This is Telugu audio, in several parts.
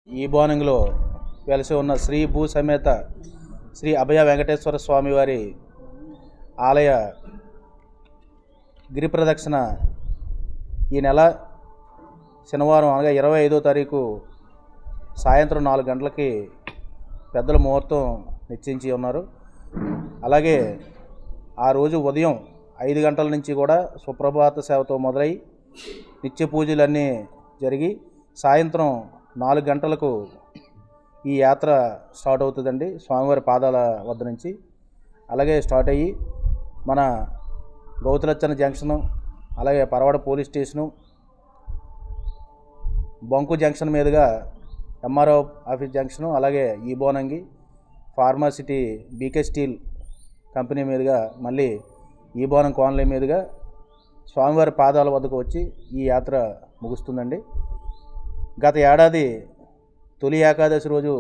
ఈ బోనంగిలో వెలసి ఉన్న శ్రీ భూ సమేత శ్రీ అభయ వెంకటేశ్వర స్వామి వారి ఆలయ గిరి ప్రదక్షిణ ఈ నెల శనివారం అనగా 25వ తారీఖు సాయంత్రం 4 గంటలకి పెద్దల ముహూర్తం నిశ్చయించి ఉన్నారు. అలాగే ఆ రోజు ఉదయం 5 గంటల నుంచి కూడా సుప్రభాత సేవతో మొదలై నిత్య పూజలన్నీ జరిగి సాయంత్రం 4 గంటలకు ఈ యాత్ర స్టార్ట్ అవుతుందండి. స్వామివారి పాదాల వద్ద నుంచి అలాగే స్టార్ట్ అయ్యి మన గౌతులచ్చన జంక్షను, అలాగే Paravada police station, bunk junction మీదుగా ఎంఆర్ఓ ఆఫీస్ జంక్షను, అలాగే ఈ Bonangi pharma city BK steel company మీదుగా మళ్ళీ ఈ బోనం కాలనీ మీదుగా స్వామివారి పాదాల వద్దకు వచ్చి ఈ యాత్ర ముగుస్తుందండి. గత ఏడాది తొలి ఏకాదశి రోజు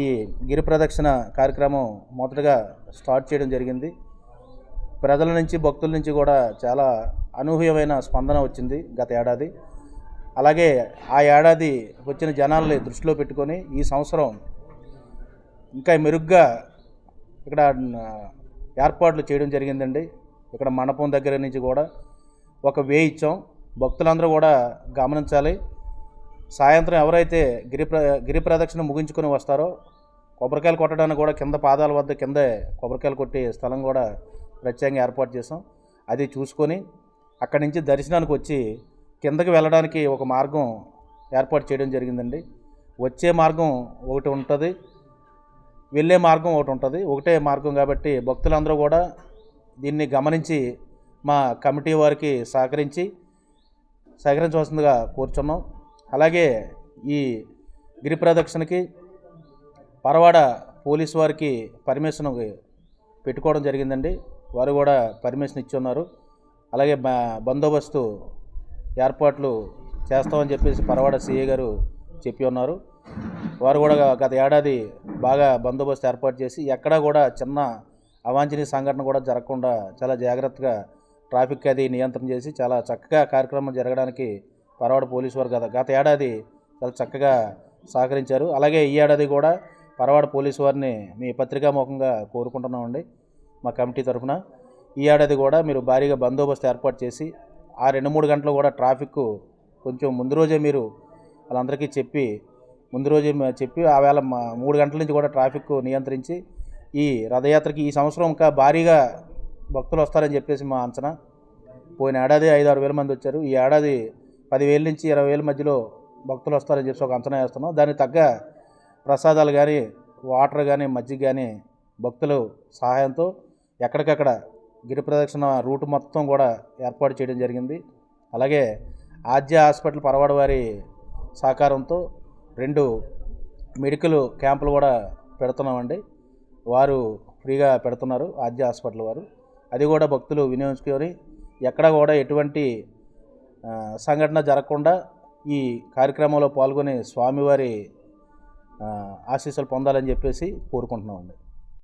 ఈ గిరి ప్రదక్షిణ కార్యక్రమం మొదటగా స్టార్ట్ చేయడం జరిగింది. ప్రజల నుంచి భక్తుల నుంచి కూడా చాలా అనూహ్యమైన స్పందన వచ్చింది గత ఏడాది. అలాగే ఆ ఏడాది వచ్చిన జనాల్ని దృష్టిలో పెట్టుకొని ఈ సంవత్సరం ఇంకా మెరుగ్గా ఇక్కడ ఏర్పాట్లు చేయడం జరిగిందండి. ఇక్కడ మండపం దగ్గర నుంచి కూడా ఒక వే ఇచ్చాం. భక్తులందరూ కూడా గమనించాలి. సాయంత్రం ఎవరైతే గిరి ప్రదక్షిణ ముగించుకొని వస్తారో కొబ్బరికాయలు కొట్టడానికి కూడా కింద పాదాల వద్ద కిందే కొబ్బరికాయలు కొట్టే స్థలం కూడా ప్రత్యేకంగా ఏర్పాటు చేసాం. అది చూసుకొని అక్కడి నుంచి దర్శనానికి వచ్చి కిందకి వెళ్ళడానికి ఒక మార్గం ఏర్పాటు చేయడం జరిగిందండి. వచ్చే మార్గం ఒకటి ఉంటుంది, వెళ్ళే మార్గం ఒకటి ఉంటుంది. ఒకటే మార్గం కాబట్టి భక్తులందరూ కూడా దీన్ని గమనించి మా కమిటీ వారికి సహకరించవలసిందిగా కోరుచున్నాం. అలాగే ఈ గిరి ప్రదక్షిణకి పరవాడ పోలీసు వారికి పర్మిషన్ పెట్టుకోవడం జరిగిందండి. వారు కూడా పర్మిషన్ ఇచ్చి ఉన్నారు. అలాగే బందోబస్తు ఏర్పాట్లు చేస్తామని చెప్పేసి పరవాడ సిఐ గారు చెప్పి ఉన్నారు. వారు కూడా గత ఏడాది బాగా బందోబస్తు ఏర్పాటు చేసి ఎక్కడా కూడా చిన్న అవాంఛనీయ సంఘటన కూడా జరగకుండా చాలా జాగ్రత్తగా ట్రాఫిక్ అది నియంత్రణ చేసి చాలా చక్కగా కార్యక్రమం జరగడానికి పరవాడ పోలీసు వారు గత ఏడాది చాలా చక్కగా సహకరించారు. అలాగే ఈ ఏడాది కూడా పరవాడ పోలీసు వారిని మీ పత్రికాముఖంగా కోరుకుంటున్నామండి. మా కమిటీ తరఫున ఈ ఏడాది కూడా మీరు భారీగా బందోబస్తు ఏర్పాటు చేసి ఆ 2-3 గంటలు కూడా ట్రాఫిక్ కొంచెం ముందు రోజే మీరు వాళ్ళందరికీ ముందు రోజే చెప్పి ఆ వేళ 3 గంటల నుంచి కూడా ట్రాఫిక్ నియంత్రించి ఈ రథయాత్రకి ఈ సంవత్సరం ఇంకా భారీగా భక్తులు వస్తారని చెప్పేసి మా అంచనా. పోయిన ఏడాది 5-6 వేల మంది వచ్చారు. ఈ ఏడాది 10,000 నుంచి 20,000 మధ్యలో భక్తులు వస్తారని చెప్పి ఒక అంచనా వేస్తున్నాం. దానికి తగ్గ ప్రసాదాలు కానీ, వాటర్ కానీ, మజ్జిగ కానీ భక్తులు సహాయంతో ఎక్కడికక్కడ గిరి ప్రదక్షిణ రూట్ మొత్తం కూడా ఏర్పాటు చేయడం జరిగింది. అలాగే ఆద్య హాస్పిటల్ పరవాడ వారి సహకారంతో 2 మెడికల్ క్యాంపులు కూడా పెడుతున్నామండి. వారు ఫ్రీగా పెడుతున్నారు ఆద్య హాస్పిటల్ వారు. అది కూడా భక్తులు వినియోగించుకొని ఎక్కడ కూడా ఎటువంటి సంఘటన జరగకుండా ఈ కార్యక్రమంలో పాల్గొని స్వామివారి ఆశీస్సులు పొందాలని చెప్పేసి కోరుకుంటున్నామండి.